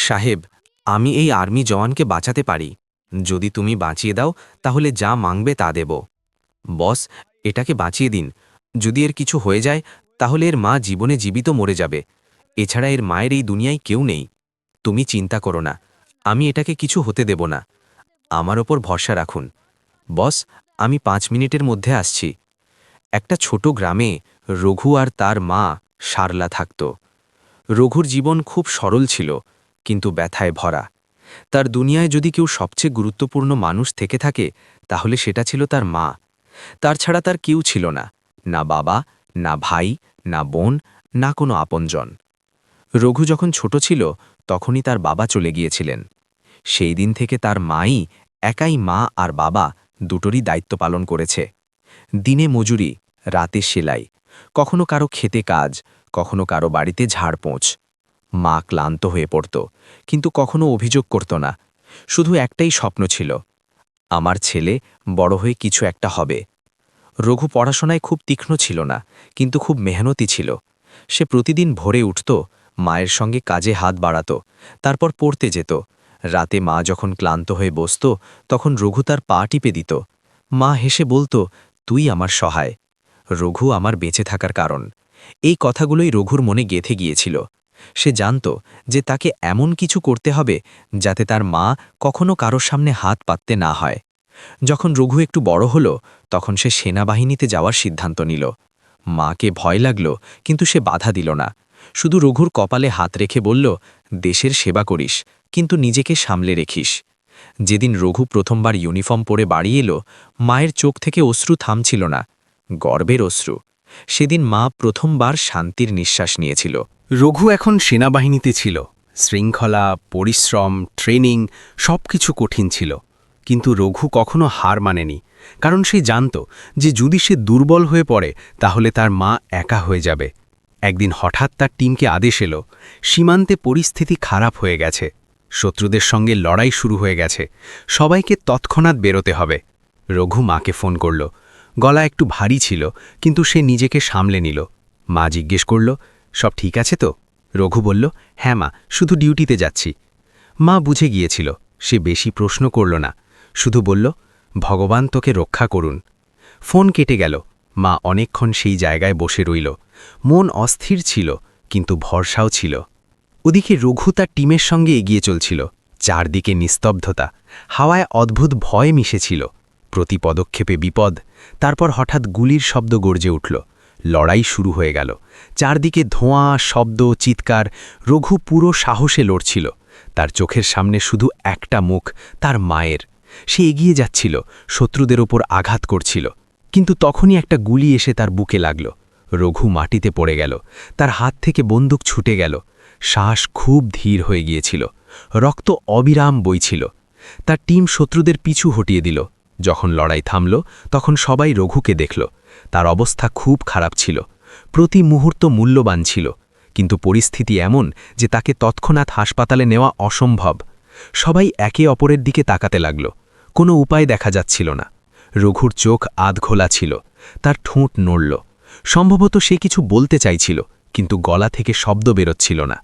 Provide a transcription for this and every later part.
সাহেব, আমি এই আর্মি জওয়ানকে বাঁচাতে পারি। যদি তুমি বাঁচিয়ে দাও তাহলে যা মাংবে তা দেব। বস, এটাকে বাঁচিয়ে দিন। যদি এর কিছু হয়ে যায় তাহলে এর মা জীবনে জীবিত মরে যাবে। এছাড়া এর মায়ের এই দুনিয়ায় কেউ নেই। তুমি চিন্তা করো না, আমি এটাকে কিছু হতে দেব না। আমার ওপর ভরসা রাখুন। বস, আমি 5 মিনিটের মধ্যে আসছি। একটা ছোট গ্রামে রঘু আর তার মা সারলা থাকত। রঘুর জীবন খুব সরল ছিল, কিন্তু ব্যথায় ভরা। তার দুনিয়ায় যদি কেউ সবচেয়ে গুরুত্বপূর্ণ মানুষ থেকে থাকে তাহলে সেটা ছিল তার মা। তার ছাড়া তার কেউ ছিল না, না বাবা, না ভাই, না বোন, না কোনো আপনজন। রঘু যখন ছোট ছিল তখনই তার বাবা চলে গিয়েছিলেন। সেই দিন থেকে তার মাই একাই মা আর বাবা দুটোরই দায়িত্ব পালন করেছে। দিনে মজুরি, রাতে সেলাই, কখনো কারো খেতে কাজ, কখনো কারো বাড়িতে ঝাড়পোঁছ। মা ক্লান্ত হয়ে পড়ত, কিন্তু কখনো অভিযোগ করত না। শুধু একটাই স্বপ্ন ছিল, আমার ছেলে বড় হয়ে কিছু একটা হবে। রঘু পড়াশোনায় খুব তীক্ষ্ণ ছিল না, কিন্তু খুব মেহনতি ছিল। সে প্রতিদিন ভোরে উঠত, মায়ের সঙ্গে কাজে হাত বাড়াত, তারপর পড়তে যেত। রাতে মা যখন ক্লান্ত হয়ে বসত তখন রঘু তার পা টিপে দিত। মা হেসে বলতো, তুই আমার সহায়। রঘু আমার বেঁচে থাকার কারণ। এই কথাগুলোই রঘুর মনে গেঁথে গিয়েছিল। সে জানত যে তাকে এমন কিছু করতে হবে যাতে তার মা কখনো কারোর সামনে হাত পাততে না হয়। যখন রঘু একটু বড় হল তখন সে সেনাবাহিনীতে যাওয়ার সিদ্ধান্ত নিল। মাকে ভয় লাগল, কিন্তু সে বাধা দিল না। শুধু রঘুর কপালে হাত রেখে বলল, দেশের সেবা করিস, কিন্তু নিজেকে সামলে রেখিস। যেদিন রঘু প্রথমবার ইউনিফর্ম পরে বাড়ি এলো, মায়ের চোখ থেকে অশ্রু থামছিল না, গর্বের অশ্রু। সেদিন মা প্রথমবার শান্তির নিঃশ্বাস নিয়েছিল। রঘু এখন সেনাবাহিনীতে ছিল। শৃঙ্খলা, পরিশ্রম, ট্রেনিং সবকিছু কঠিন ছিল, কিন্তু রঘু কখনো হার মানেনি। কারণ সে জানত যে যদি সে দুর্বল হয়ে পড়ে তাহলে তার মা একা হয়ে যাবে। একদিন হঠাৎ তার টিমকে আদেশ এলো, সীমান্তে পরিস্থিতি খারাপ হয়ে গেছে, শত্রুদের সঙ্গে লড়াই শুরু হয়ে গেছে, সবাইকে তৎক্ষণাৎ বেরোতে হবে। রঘু মাকে ফোন করল। গলা একটু ভারী ছিল, কিন্তু সে নিজেকে সামলে নিল। মা জিজ্ঞেস করল, সব ঠিক আছে তো? রঘু বলল, হ্যাঁ মা, শুধু ডিউটিতে যাচ্ছি। মা বুঝে গিয়েছিল, সে বেশি প্রশ্ন করল না, শুধু বলল, ভগবান তোকে রক্ষা করুন। ফোন কেটে গেল। মা অনেকক্ষণ সেই জায়গায় বসে রইল। মন অস্থির ছিল, কিন্তু ভরসাও ছিল। ওদিকে রঘু তার টিমের সঙ্গে এগিয়ে চলছিল। চারদিকে নিস্তব্ধতা, হাওয়ায় অদ্ভুত ভয় মিশেছিল। প্রতি পদক্ষেপে বিপদ। তারপর হঠাৎ গুলির শব্দ গর্জে উঠল। লড়াই শুরু হয়ে গেল। চারদিকে ধোঁয়া, শব্দ, চিৎকার। রঘু পুরো সাহসে লড়ছিল। তার চোখের সামনে শুধু একটা মুখ, তার মায়ের। সে এগিয়ে যাচ্ছিল, শত্রুদের ওপর আঘাত করছিল। কিন্তু তখনই একটা গুলি এসে তার বুকে লাগল। রঘু মাটিতে পড়ে গেল, তার হাত থেকে বন্দুক ছুটে গেল। শ্বাস খুব ধীর হয়ে গিয়েছিল, রক্ত অবিরাম বইছিল। তার টিম শত্রুদের পিছু হটিয়ে দিল। যখন লড়াই থামল তখন সবাই রঘুকে দেখল। তার অবস্থা খুব খারাপ ছিল, প্রতি মুহূর্ত মূল্যবান ছিল, কিন্তু পরিস্থিতি এমন যে তাকে তৎক্ষণাৎ হাসপাতালে নেওয়া অসম্ভব। সবাই একে অপরের দিকে তাকাতে লাগল। কোনো উপায় দেখা যাচ্ছিল না। রঘুর চোখ আধখোলা ছিল, তার ঠোঁট নড়ল। সম্ভবত সে কিছু বলতে চাইছিল, কিন্তু গলা থেকে শব্দ বেরোচ্ছিল না।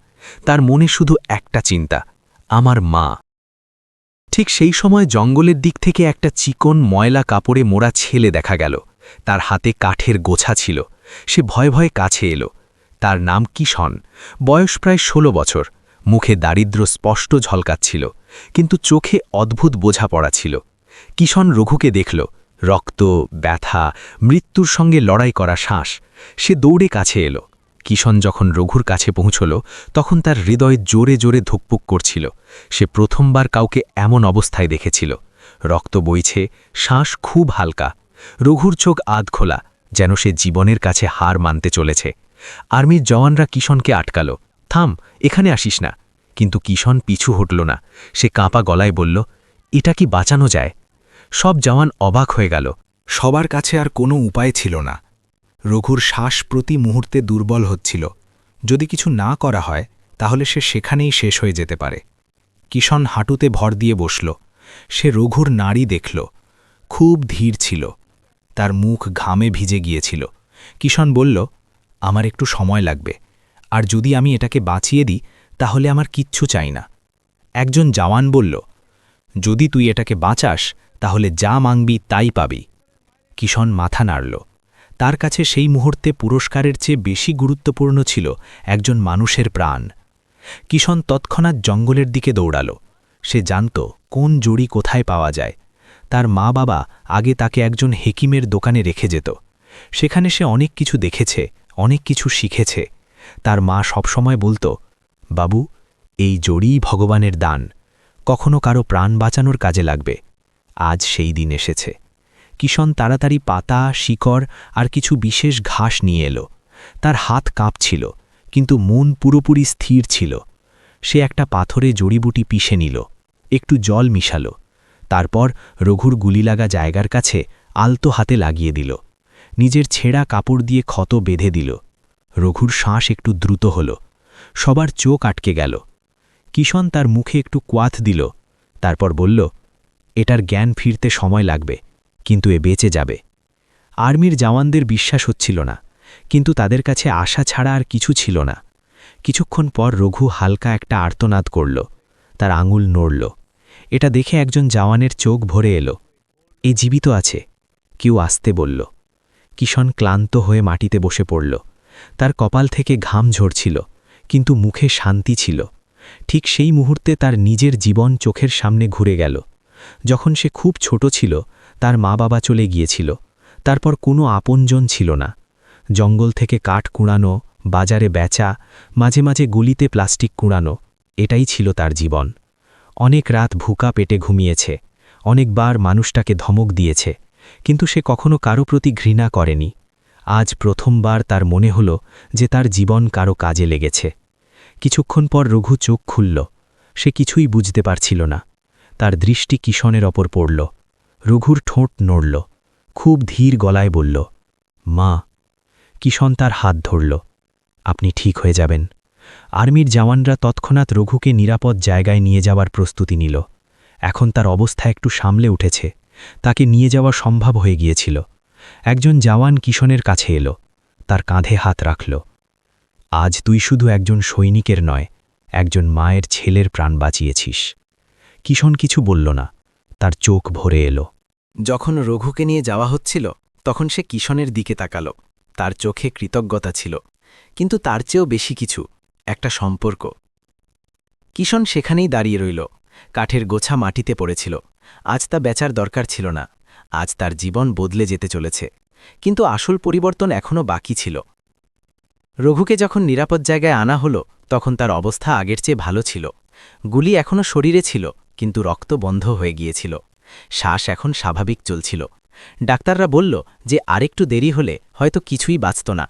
তার মনে শুধু একটা চিন্তা, আমার মা। ঠিক সেই সময় জঙ্গলের দিক থেকে একটা চিকন ময়লা কাপড়ে মোড়া ছেলে দেখা গেল। তার হাতে কাঠের গোছা ছিল। সে ভয়ে ভয়ে কাছে এলো। তার নাম কিষণ, বয়স প্রায় 16 বছর। মুখে দারিদ্র্য স্পষ্ট ঝলকাচ্ছিল, কিন্তু চোখে অদ্ভুত বোঝাপড়া ছিল। কিষণ রঘুকে দেখল, রক্ত, ব্যথা, মৃত্যুর সঙ্গে লড়াই করা শ্বাস। সে দৌড়ে কাছে এলো। কিষণ যখন রঘুর কাছে পৌঁছল তখন তার হৃদয় জোরে জোরে ধুকপুক করছিল। সে প্রথমবার কাউকে এমন অবস্থায় দেখেছিল। রক্ত বইছে, শ্বাস খুব হালকা। রঘুর চোখ আধখোলা, যেন সে জীবনের কাছে হার মানতে চলেছে। আর্মির জওয়ানরা কিষণকে আটকাল, থাম, এখানে আসিস না। কিন্তু কিষণ পিছু হটল না। সে কাঁপা গলায় বলল, এটা কি বাঁচানো যায়? সব জওয়ান অবাক হয়ে গেল। সবার কাছে আর কোনো উপায় ছিল না। রঘুর শ্বাস প্রতি মুহূর্তে দুর্বল হচ্ছিল। যদি কিছু না করা হয় তাহলে সে সেখানেই শেষ হয়ে যেতে পারে। কিষণ হাঁটুতে ভর দিয়ে বসল। সে রঘুর নাড়ি দেখল, খুব ধীর ছিল। তার মুখ ঘামে ভিজে গিয়েছিল। কিষণ বলল, আমার একটু সময় লাগবে, আর যদি আমি এটাকে বাঁচিয়ে দিই তাহলে আমার কিচ্ছু চাই না। একজন জওয়ান বলল, যদি তুই এটাকে বাঁচাস তাহলে যা মাংবি তাই পাবি। কিষণ মাথা নাড়ল। তার কাছে সেই মুহূর্তে পুরস্কারের চেয়ে বেশি গুরুত্বপূর্ণ ছিল একজন মানুষের প্রাণ। কিষণ তৎক্ষণাৎ জঙ্গলের দিকে দৌড়াল। সে জানত কোন জড়ি কোথায় পাওয়া যায়। তার মা বাবা আগে তাকে একজন হেকিমের দোকানে রেখে যেত। সেখানে সে অনেক কিছু দেখেছে, অনেক কিছু শিখেছে। তার মা সবসময় বলতো, বাবু, এই জড়িই ভগবানের দান, কখনো কারো প্রাণ বাঁচানোর কাজে লাগবে। আজ সেই দিন এসেছে। কিষণ তাড়াতাড়ি পাতা, শিকড় আর কিছু বিশেষ ঘাস নিয়ে এলো। তার হাত কাঁপছিল, কিন্তু মন পুরোপুরি স্থির ছিল। সে একটা পাথরে জড়িবুটি পিষে নিল, একটু জল মিশালো। তারপর রঘুর গুলি লাগা জায়গার কাছে আলতো হাতে লাগিয়ে দিল। নিজের ছেঁড়া কাপড় দিয়ে ক্ষত বেঁধে দিল। রঘুর শ্বাস একটু দ্রুত হল। সবার চোখ আটকে গেল। কিষণ তার মুখে একটু কোয়াথ দিল, তারপর বলল, এটার জ্ঞান ফিরতে সময় লাগবে, কিন্তু এ বেঁচে যাবে। আর্মির জওয়ানদের বিশ্বাস হচ্ছিল না, কিন্তু তাদের কাছে আশা ছাড়া আর কিছু ছিল না। কিছুক্ষণ পর রঘু হালকা একটা আর্তনাদ করল। তার আঙুল নড়ল। এটা দেখে একজন জওয়ানের চোখ ভরে এলো। এ জীবিত আছে, কেউ আসতে বলল। কিষণ ক্লান্ত হয়ে মাটিতে বসে পড়ল। তার কপাল থেকে ঘাম ঝরছিল, কিন্তু মুখে শান্তি ছিল। ঠিক সেই মুহূর্তে তার নিজের জীবন চোখের সামনে ঘুরে গেল। যখন সে খুব ছোট ছিল, তার মা বাবা চলে গিয়েছিল। তারপর কোনো আপনজন ছিল না। জঙ্গল থেকে কাঠ কুড়ানো, বাজারে বেচা, মাঝে মাঝে গুলিতে প্লাস্টিক কুড়ানো, এটাই ছিল তার জীবন। অনেক রাত ভুকা পেটে ঘুমিয়েছে, অনেকবার মানুষটাকে ধমক দিয়েছে, কিন্তু সে কখনো কারো প্রতি ঘৃণা করেনি। আজ প্রথমবার তার মনে হল যে তার জীবন কারো কাজে লেগেছে। কিছুক্ষণ পর রঘু চোখ খুলল। সে কিছুই বুঝতে পারছিল না। তার দৃষ্টি কিষণের ওপর পড়ল। রঘুর ঠোঁট নড়ল। খুব ধীর গলায় বলল, মা। কিষণ তার হাত ধরল। আপনি ঠিক হয়ে যাবেন। আর্মির জওয়ানরা তৎক্ষণাৎ রঘুকে নিরাপদ জায়গায় নিয়ে যাওয়ার প্রস্তুতি নিল। এখন তার অবস্থা একটু সামলে উঠেছে। তাকে নিয়ে যাওয়া সম্ভব হয়ে গিয়েছিল। একজন জওয়ান কিষণের কাছে এলো, তার কাঁধে হাত রাখল। আজ তুই শুধু একজন সৈনিকের নয়, একজন মায়ের ছেলের প্রাণ বাঁচিয়েছিস। কিষণ কিছু বলল না, তার চোখ ভরে এলো। যখন রঘুকে নিয়ে যাওয়া হচ্ছিল, তখন সে কিষণের দিকে তাকাল। তার চোখে কৃতজ্ঞতা ছিল, কিন্তু তার চেয়েও বেশি কিছু, একটা সম্পর্ক। কিষণ সেখানেই দাঁড়িয়ে রইল। কাঠের গোছা মাটিতে পড়েছিল। আজ তা বেচার দরকার ছিল না। আজ তার জীবন বদলে যেতে চলেছে, কিন্তু আসল পরিবর্তন এখনও বাকি ছিল। রঘুকে যখন নিরাপদ জায়গায় আনা হলো, তখন তার অবস্থা আগের চেয়ে ভালো ছিল। গুলি এখনও শরীরে ছিল, কিন্তু রক্ত বন্ধ হয়ে গিয়েছিল। শ্বাস এখন স্বাভাবিক চলছিল। ডাক্তাররা বলল যে আরেকটু দেরি হলে হয়তো কিছুই বাঁচত না।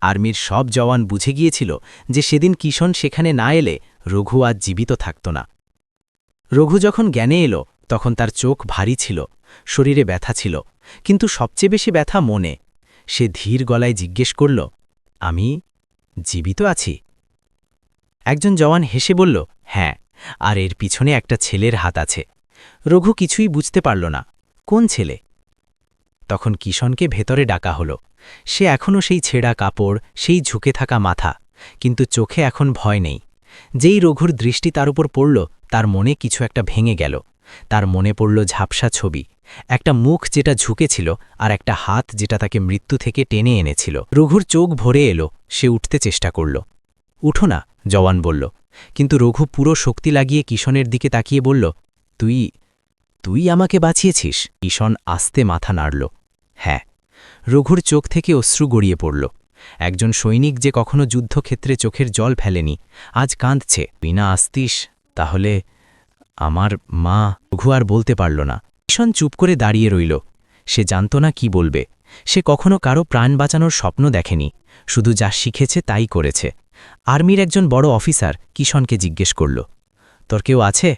আর্মির সব জওয়ান বুঝে গিয়েছিল যে সেদিন কিষণ সেখানে না এলে রঘু আজ জীবিত থাকত না। রঘু যখন জ্ঞানে এলো, তখন তার চোখ ভারী ছিল, শরীরে ব্যথা ছিল, কিন্তু সবচেয়ে বেশি ব্যথা মনে। সে ধীর গলায় জিজ্ঞেস করল, আমি জীবিত আছি? একজন জওয়ান হেসে বলল, হ্যাঁ, আর এর পিছনে একটা ছেলের হাত আছে। রঘু কিছুই বুঝতে পারল না, কোন ছেলে? তখন কিষণকে ভেতরে ডাকা হলো। সে এখনও সেই ছেঁড়া কাপড়, সেই ঝুঁকে থাকা মাথা, কিন্তু চোখে এখন ভয় নেই। যেই রঘুর দৃষ্টি তার উপর পড়ল, তার মনে কিছু একটা ভেঙে গেল। তার মনে পড়ল ঝাপসা ছবি, একটা মুখ যেটা ঝুঁকেছিল, আর একটা হাত যেটা তাকে মৃত্যু থেকে টেনে এনেছিল। রঘুর চোখ ভরে এলো। সে উঠতে চেষ্টা করল। উঠো না, জওয়ান বলল, কিন্তু রঘু পুরো শক্তি লাগিয়ে কিষণের দিকে তাকিয়ে বলল, তুই তুই আমাকে বাঁচিয়েছিস? কিষণ আস্তে মাথা নাড়ল। হ্যাঁ। রঘুর চোখ থেকে অশ্রু গড়িয়ে পড়ল। একজন সৈনিক যে কখনো যুদ্ধক্ষেত্রে চোখের জল ফেলেনি, আজ কাঁদছে। তুই না আসতিস, তাহলে আমার মা। রঘু আর বলতে পারল না। কিষণ চুপ করে দাঁড়িয়ে রইল। সে জানত না কি বলবে। সে কখনো কারো প্রাণ বাঁচানোর স্বপ্ন দেখেনি, শুধু যা শিখেছে তাই করেছে। আর্মির একজন বড় অফিসার কিষণকে জিজ্ঞেস করল, তোর কেউ আছে?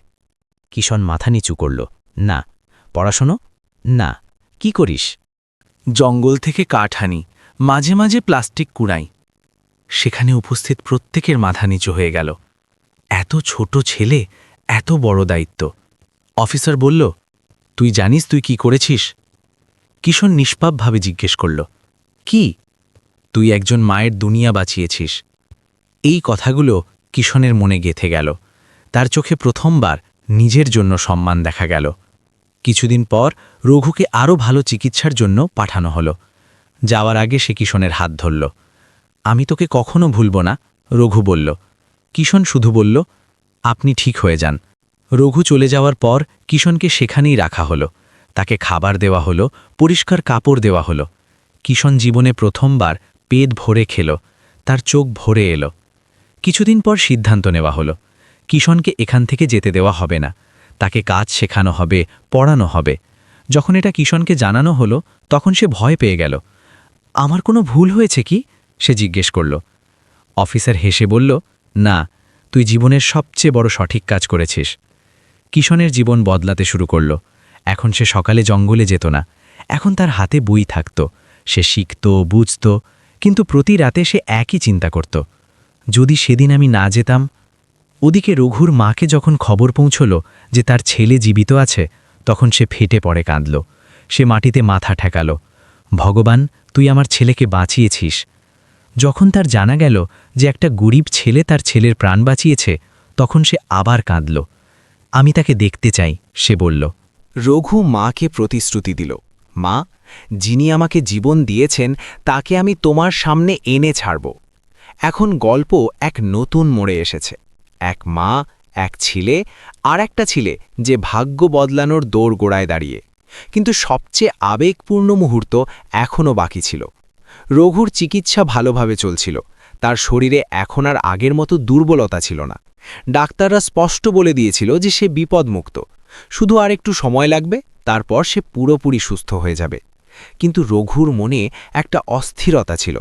কিষণ মাথা নিচু করল, না। পড়াশোনো? না। কি করিস? জঙ্গল থেকে কাঠ আনি, মাঝে মাঝে প্লাস্টিক কুড়াই। সেখানে উপস্থিত প্রত্যেকের মাথা নিচু হয়ে গেল। এত ছোট ছেলে, এত বড় দায়িত্ব। অফিসার বলল, তুই জানিস তুই কি করেছিস? কিষণ নিষ্পাপভাবে জিজ্ঞেস করল, কি? তুই একজন মায়ের দুনিয়া বাঁচিয়েছিস। এই কথাগুলো কিষণের মনে গেঁথে গেল। তার চোখে প্রথমবার নিজের জন্য সম্মান দেখা গেল। কিছুদিন পর রঘুকে আরও ভালো চিকিৎসার জন্য পাঠানো হলো। যাওয়ার আগে সে কিশনের হাত ধরল। আমি তোকে কখনো ভুলব না, রঘু বলল। কিশন শুধু বলল, আপনি ঠিক হয়ে যান। রঘু চলে যাওয়ার পর কিশনকে সেখানেই রাখা হলো। তাকে খাবার দেওয়া হলো, পরিষ্কার কাপড় দেওয়া হলো। কিশন জীবনে প্রথমবার পেট ভরে খেল, তার চোখ ভরে এলো। কিছুদিন পর সিদ্ধান্ত নেওয়া হলো, কিশনকে এখান থেকে যেতে দেওয়া হবে না, তাকে কাজ শেখানো হবে, পড়ানো হবে। যখন এটা কিশনকে জানানো হলো তখন সে ভয় পেয়ে গেল। আমার কোনো ভুল হয়েছে কি, সে জিজ্ঞেস করল। অফিসার হেসে বলল, না, তুই জীবনের সবচেয়ে বড় সঠিক কাজ করেছিস। কিশনের জীবন বদলাতে শুরু করল। এখন সে সকালে জঙ্গলে যেত না, এখন তার হাতে বই থাকত। সে শিখত, বুঝত, কিন্তু প্রতি রাতে সে একই চিন্তা করত, যদি সেদিন আমি না যেতাম। ওদিকে রঘুর মাকে যখন খবর পৌঁছল যে তার ছেলে জীবিত আছে, তখন সে ফেটে পড়ে কাঁদল। সে মাটিতে মাথা ঠেকাল, ভগবান, তুই আমার ছেলেকে বাঁচিয়েছিস। যখন তার জানা গেল যে একটা গরিব ছেলে তার ছেলের প্রাণ বাঁচিয়েছে, তখন সে আবার কাঁদল। আমি তাকে দেখতে চাই, সে বলল। রঘু মাকে প্রতিশ্রুতি দিল, মা, যিনি আমাকে জীবন দিয়েছেন তাকে আমি তোমার সামনে এনে ছাড়ব। এখন গল্প এক নতুন মোড়ে এসেছে। এক মা, এক ছেলে, আর একটা ছেলে যে ভাগ্য বদলানোর দোরগোড়ায় দাঁড়িয়ে। কিন্তু সবচেয়ে আবেগপূর্ণ মুহূর্ত এখনও বাকি ছিল। রঘুর চিকিৎসা ভালোভাবে চলছিল, তার শরীরে এখন আর আগের মতো দুর্বলতা ছিল না। ডাক্তাররা স্পষ্ট বলে দিয়েছিল যে সে বিপদমুক্ত, শুধু আর একটু সময় লাগবে, তারপর সে পুরোপুরি সুস্থ হয়ে যাবে। কিন্তু রঘুর মনে একটা অস্থিরতা ছিল।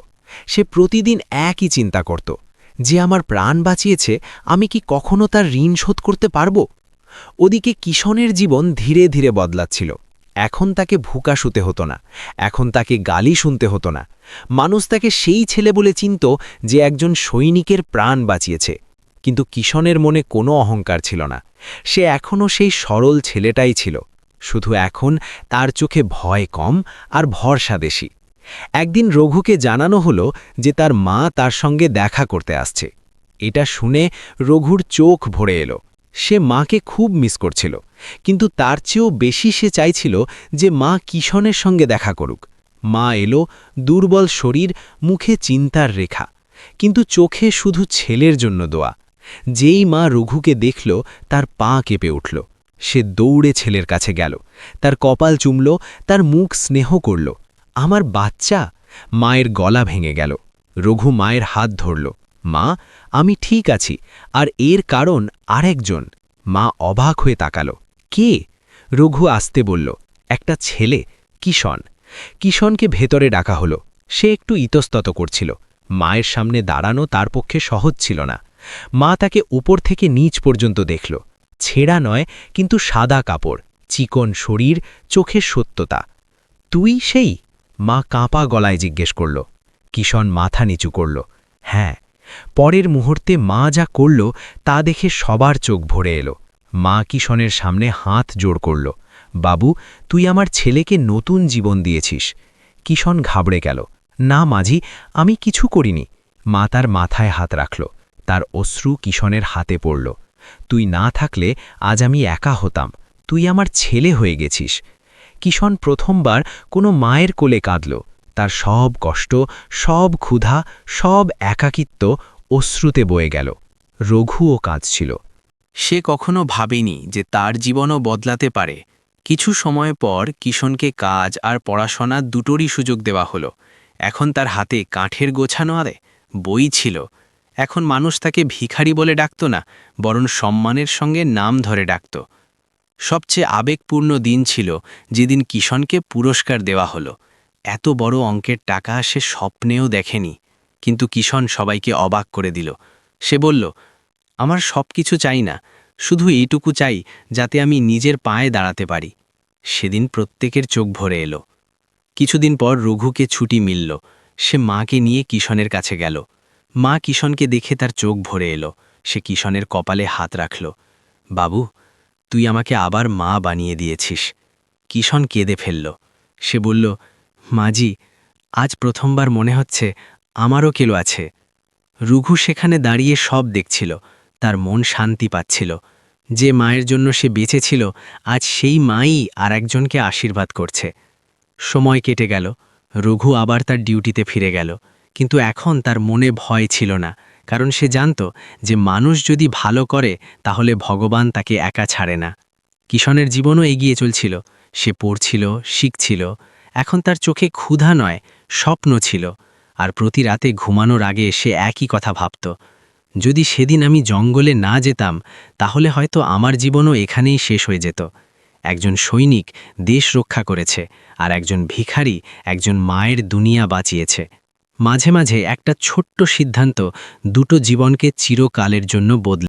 সে প্রতিদিন একই চিন্তা করত, যে আমার প্রাণ বাঁচিয়েছে, আমি কি কখনো তার ঋণ শোধ করতে পারব? ওদিকে কিশনের জীবন ধীরে ধীরে বদলাচ্ছিল। এখন তাকে ভুকা শুতে হতো না, এখন তাকে গালি শুনতে হতো না। মানুষ তাকে সেই ছেলে বলে চিনত যে একজন সৈনিকের প্রাণ বাঁচিয়েছে। কিন্তু কিশনের মনে কোনো অহংকার ছিল না। সে এখনও সেই সরল ছেলেটাই ছিল, শুধু এখন তার চোখে ভয় কম আর ভরসা বেশি। একদিন রঘুকে জানানো হলো যে তার মা তার সঙ্গে দেখা করতে আসছে। এটা শুনে রঘুর চোখ ভরে এলো। সে মাকে খুব মিস করছিল, কিন্তু তার চেয়েও বেশি সে চাইছিল যে মা কিশনের সঙ্গে দেখা করুক। মা এলো, দুর্বল শরীর, মুখে চিন্তার রেখা, কিন্তু চোখে শুধু ছেলের জন্য দোয়া। যেই মা রঘুকে দেখল, তার পা কেঁপে উঠল। সে দৌড়ে ছেলের কাছে গেল, তার কপাল চুমল, তার মুখ স্নেহ করল। আমার বাচ্চা! মায়ের গলা ভেঙে গেল। রঘু মায়ের হাত ধরল, মা, আমি ঠিক আছি, আর এর কারণ আরেকজন। মা অবাক হয়ে তাকাল, কে? রঘু আসতে বলল, একটা ছেলে, কিশন। কিশনকে ভেতরে ডাকা হলো। সে একটু ইতস্তত করছিল। মায়ের সামনে দাঁড়ানো তার পক্ষে সহজ ছিল না। মা তাকে উপর থেকে নিচ পর্যন্ত দেখল। ছেঁড়া নয়, কিন্তু সাদা কাপড়, চিকন শরীর, চোখের সত্যতা। তুই সেই? মা কাঁপা গলায় জিজ্ঞেস করল। কিশন মাথা নিচু করল, হ্যাঁ। পরের মুহূর্তে মা যা করল তা দেখে সবার চোখ ভরে এলো। মা কিশনের সামনে হাত জোড় করল, বাবু, তুই আমার ছেলেকে নতুন জীবন দিয়েছিস। কিশন ঘাবড়ে গেল, না মাঝি, আমি কিছু করিনি। মা তার মাথায় হাত রাখল, তার অশ্রু কিশনের হাতে পড়ল। তুই না থাকলে আজ আমি একা হতাম, তুই আমার ছেলে হয়ে গেছিস। কিশন প্রথমবার কোনো মায়ের কোলে কাঁদল। তার সব কষ্ট, সব ক্ষুধা, সব একাকিত্ব অশ্রুতে বয়ে গেল। রঘুও কাঁদছিল। সে কখনো ভাবেনি যে তার জীবনও বদলাতে পারে। কিছু সময় পর কিশনকে কাজ আর পড়াশোনা দুটোরই সুযোগ দেওয়া হলো। এখন তার হাতে কাঠের গোছানো আরে বই ছিল। এখন মানুষ তাকে ভিখারি বলে ডাকত না, বরং সম্মানের সঙ্গে নাম ধরে ডাকত। সবচেয়ে আবেগপূর্ণ দিন ছিল যেদিন কিশনকে পুরস্কার দেওয়া হলো। এত বড় অঙ্কের টাকা সে স্বপ্নেও দেখেনি, কিন্তু কিশন সবাইকে অবাক করে দিল। সে বলল, আমার সব কিছু চাই না, শুধু এইটুকু চাই যাতে আমি নিজের পায়ে দাঁড়াতে পারি। সেদিন প্রত্যেকের চোখ ভরে এলো। কিছুদিন পর রঘুকে ছুটি মিলল। সে মাকে নিয়ে কিশনের কাছে গেল। মা কিশনকে দেখে তার চোখ ভরে এলো। সে কিশনের কপালে হাত রাখল, বাবু, তুই আমাকে আবার মা বানিয়ে দিয়েছিস। কিশন কেঁদে ফেলল। সে বলল, মাজি, আজ প্রথমবার মনে হচ্ছে আমারও কেলো আছে। রঘু সেখানে দাঁড়িয়ে সব দেখছিল। তার মন শান্তি পাচ্ছিল। যে মায়ের জন্য সে বেঁচেছিল আজ সেই মাই আর একজনকে আশীর্বাদ করছে। সময় কেটে গেল, রঘু আবার তার ডিউটিতে ফিরে গেল, কিন্তু এখন তার মনে ভয় ছিল না, কারণ সে জানত যে মানুষ যদি ভালো করে তাহলে ভগবান তাকে একা ছাড়ে না। কিষণের জীবনও এগিয়ে চলছিল, সে পড়ছিল, শিখছিল। এখন তার চোখে ক্ষুধা নয়, স্বপ্ন ছিল। আর প্রতি রাতে ঘুমানোর আগে সে একই কথা ভাবত, যদি সেদিন আমি জঙ্গলে না যেতাম তাহলে হয়তো আমার জীবনও এখানেই শেষ হয়ে যেত। একজন সৈনিক দেশ রক্ষা করেছে, আর একজন ভিখারি একজন মায়ের দুনিয়া বাঁচিয়েছে। মাঝে মাঝে একটা ছোট্ট সিদ্ধান্ত দুটো জীবনকে চিরকালের জন্য বদলে